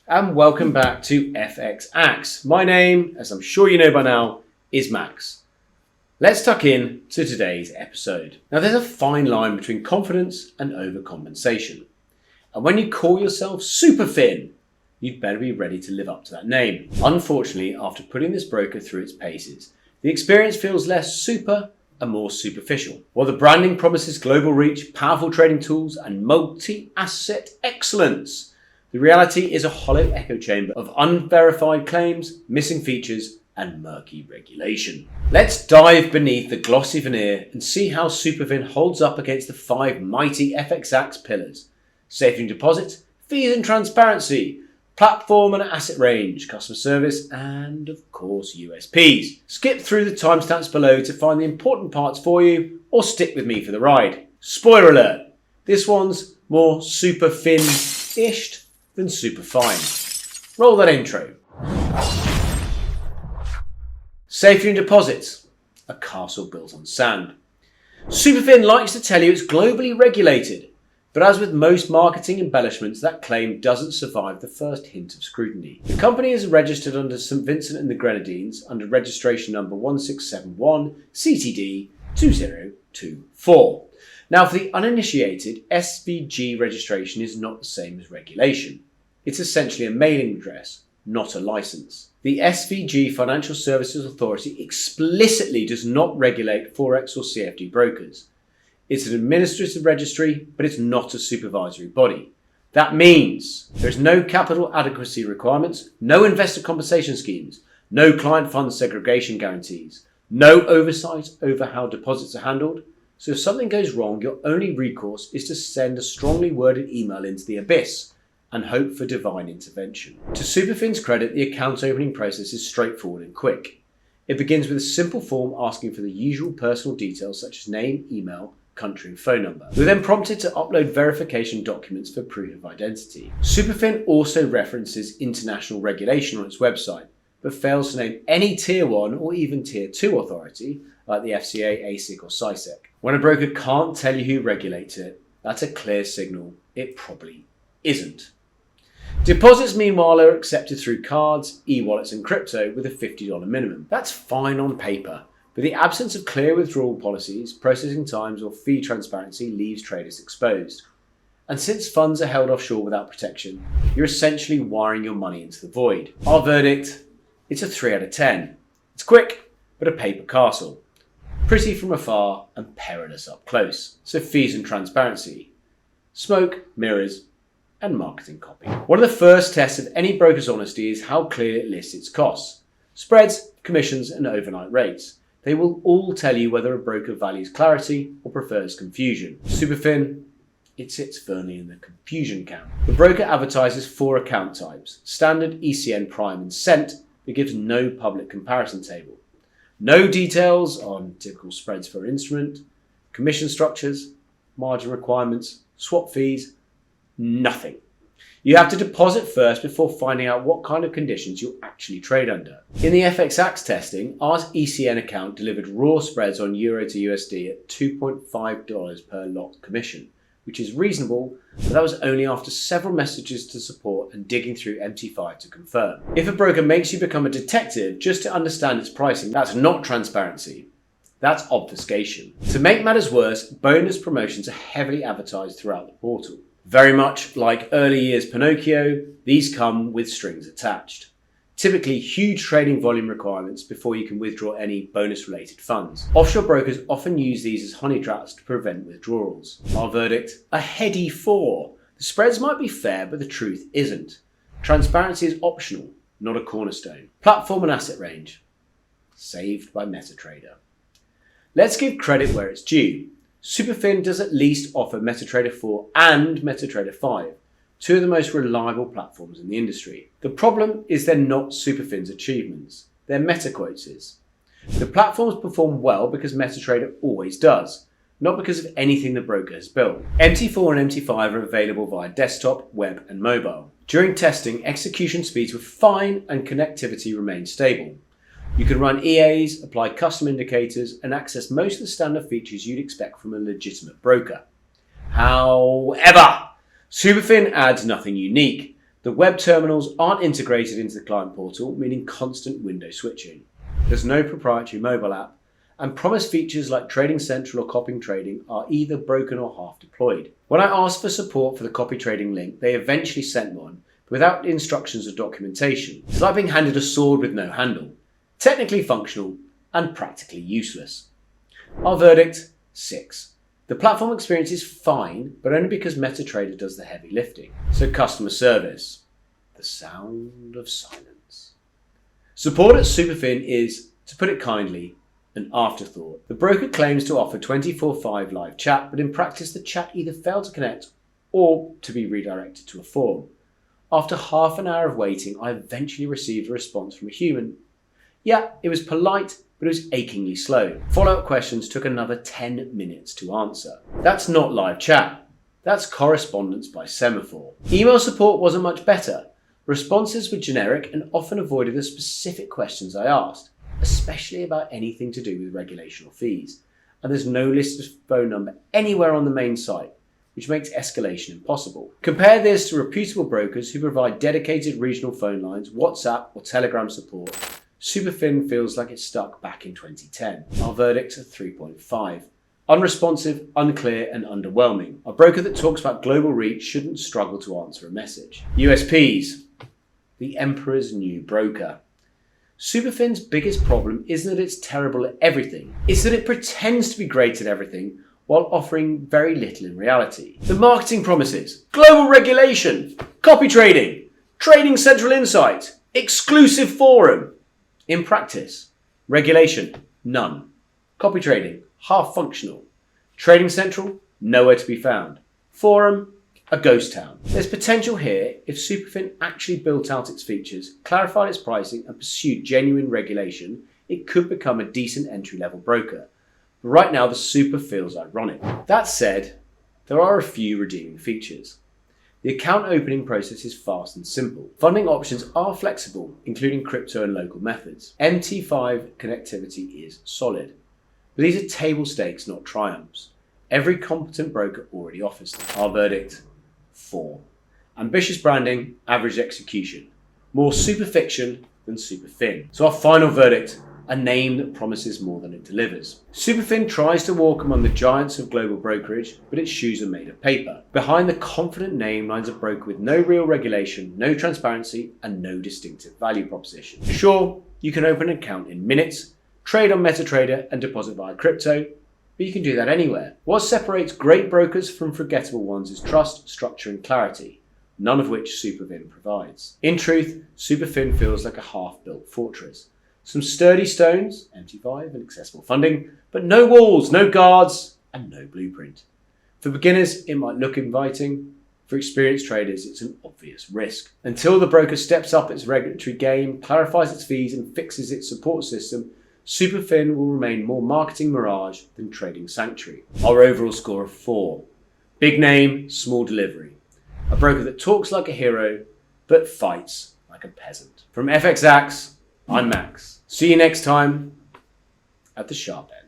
and welcome back to FX Axe. My name, as I'm sure you know by now, is Max. Let's tuck in to today's episode. Now there's a fine line between confidence and overcompensation. And when you call yourself SuperFin, you'd better be ready to live up to that name. Unfortunately, after putting this broker through its paces, the experience feels less super and more superficial. While the branding promises global reach, powerful trading tools, and multi-asset excellence, the reality is a hollow echo chamber of unverified claims, missing features, and murky regulation. Let's dive beneath the glossy veneer and see how SuperFin holds up against the 5 mighty FX Axe pillars: safety and deposit, fees and transparency, platform and asset range, customer service, and of course USPs. Skip through the timestamps below to find the important parts for you, or stick with me for the ride. Spoiler alert, this one's more SuperFin-ish than superfine. Roll that intro. Safety and deposits, a castle built on sand. SuperFin likes to tell you it's globally regulated, but as with most marketing embellishments, that claim doesn't survive the first hint of scrutiny. The company is registered under St. Vincent and the Grenadines under registration number 1671 CTD 2024. Now, for the uninitiated, SVG registration is not the same as regulation. It's essentially a mailing address, not a license. The SVG Financial Services Authority explicitly does not regulate Forex or CFD brokers. It's an administrative registry, but it's not a supervisory body. That means there's no capital adequacy requirements, no investor compensation schemes, no client fund segregation guarantees, no oversight over how deposits are handled. So if something goes wrong, your only recourse is to send a strongly worded email into the abyss and hope for divine intervention. To SuperFin's credit, the account opening process is straightforward and quick. It begins with a simple form asking for the usual personal details such as name, email, country and phone number. You're then prompted to upload verification documents for proof of identity. SuperFin also references international regulation on its website, but fails to name any Tier 1 or even Tier 2 authority like the FCA, ASIC or SISEC. When a broker can't tell you who regulates it, that's a clear signal it probably isn't. Deposits, meanwhile, are accepted through cards, e-wallets and crypto with a $50 minimum. That's fine on paper, but the absence of clear withdrawal policies, processing times or fee transparency leaves traders exposed. And since funds are held offshore without protection, you're essentially wiring your money into the void. Our verdict? It's a 3 out of 10. It's quick, but a paper castle. Pretty from afar and perilous up close. So fees and transparency. Smoke, mirrors, and marketing copy. One of the first tests of any broker's honesty is how clear it lists its costs. Spreads, commissions, and overnight rates. They will all tell you whether a broker values clarity or prefers confusion. SuperFin, it sits firmly in the confusion camp. The broker advertises 4 account types: standard, ECN, prime, and cent, but gives no public comparison table. No details on typical spreads for instrument, commission structures, margin requirements, swap fees, nothing. You have to deposit first before finding out what kind of conditions you'll actually trade under. In the FX Axe testing, our ECN account delivered raw spreads on Euro to USD at $2.5 per lot commission, which is reasonable, but that was only after several messages to support and digging through MT5 to confirm. If a broker makes you become a detective just to understand its pricing, that's not transparency. That's obfuscation. To make matters worse, bonus promotions are heavily advertised throughout the portal. Very much like early years Pinocchio, these come with strings attached. Typically huge trading volume requirements before you can withdraw any bonus-related funds. Offshore brokers often use these as honey traps to prevent withdrawals. Our verdict? A heady 4. The spreads might be fair, but the truth isn't. Transparency is optional, not a cornerstone. Platform and asset range. Saved by MetaTrader. Let's give credit where it's due. SuperFin does at least offer MetaTrader 4 and MetaTrader 5, 2 of the most reliable platforms in the industry. The problem is they're not SuperFin's achievements, they're MetaQuotes'. The platforms perform well because MetaTrader always does, not because of anything the broker has built. MT4 and MT5 are available via desktop, web and mobile. During testing, execution speeds were fine and connectivity remained stable. You can run EAs, apply custom indicators, and access most of the standard features you'd expect from a legitimate broker. However, SuperFin adds nothing unique. The web terminals aren't integrated into the client portal, meaning constant window switching. There's no proprietary mobile app, and promised features like Trading Central or copy trading are either broken or half deployed. When I asked for support for the copy trading link, they eventually sent one, but without instructions or documentation. It's like being handed a sword with no handle. Technically functional and practically useless. Our verdict, 6. The platform experience is fine, but only because MetaTrader does the heavy lifting. So customer service, the sound of silence. Support at SuperFin is, to put it kindly, an afterthought. The broker claims to offer 24/5 live chat, but in practice the chat either failed to connect or to be redirected to a form. After half an hour of waiting, I eventually received a response from a human. Yeah, it was polite, but it was achingly slow. Follow-up questions took another 10 minutes to answer. That's not live chat. That's correspondence by semaphore. Email support wasn't much better. Responses were generic and often avoided the specific questions I asked, especially about anything to do with regulation or fees. And there's no listed phone number anywhere on the main site, which makes escalation impossible. Compare this to reputable brokers who provide dedicated regional phone lines, WhatsApp or Telegram support. SuperFin feels like it's stuck back in 2010. Our verdict's at 3.5. Unresponsive, unclear and underwhelming. A broker that talks about global reach shouldn't struggle to answer a message. USPs, the emperor's new broker. SuperFin's biggest problem isn't that it's terrible at everything, it's that it pretends to be great at everything while offering very little in reality. The marketing promises: global regulation, copy trading, trading central insight, exclusive forum. In practice, regulation, none. Copy trading, half functional. Trading central, nowhere to be found. Forum, a ghost town. There's potential here if SuperFin actually built out its features, clarified its pricing and pursued genuine regulation, it could become a decent entry-level broker. But right now the super feels ironic. That said, there are a few redeeming features. The account opening process is fast and simple. Funding options are flexible, including crypto and local methods. MT5 connectivity is solid. But these are table stakes, not triumphs. Every competent broker already offers them. Our verdict, 4. Ambitious branding, average execution. More super fiction than SuperFin. So our final verdict, a name that promises more than it delivers. SuperFin tries to walk among the giants of global brokerage, but its shoes are made of paper. Behind the confident name lies a broker with no real regulation, no transparency, and no distinctive value proposition. Sure, you can open an account in minutes, trade on MetaTrader, and deposit via crypto, but you can do that anywhere. What separates great brokers from forgettable ones is trust, structure, and clarity, none of which SuperFin provides. In truth, SuperFin feels like a half-built fortress. Some sturdy stones, MT5 and accessible funding, but no walls, no guards, and no blueprint. For beginners, it might look inviting. For experienced traders, it's an obvious risk. Until the broker steps up its regulatory game, clarifies its fees, and fixes its support system, SuperFin will remain more marketing mirage than trading sanctuary. Our overall score of 4. Big name, small delivery. A broker that talks like a hero, but fights like a peasant. From FXax, I'm Max. See you next time at the sharp end.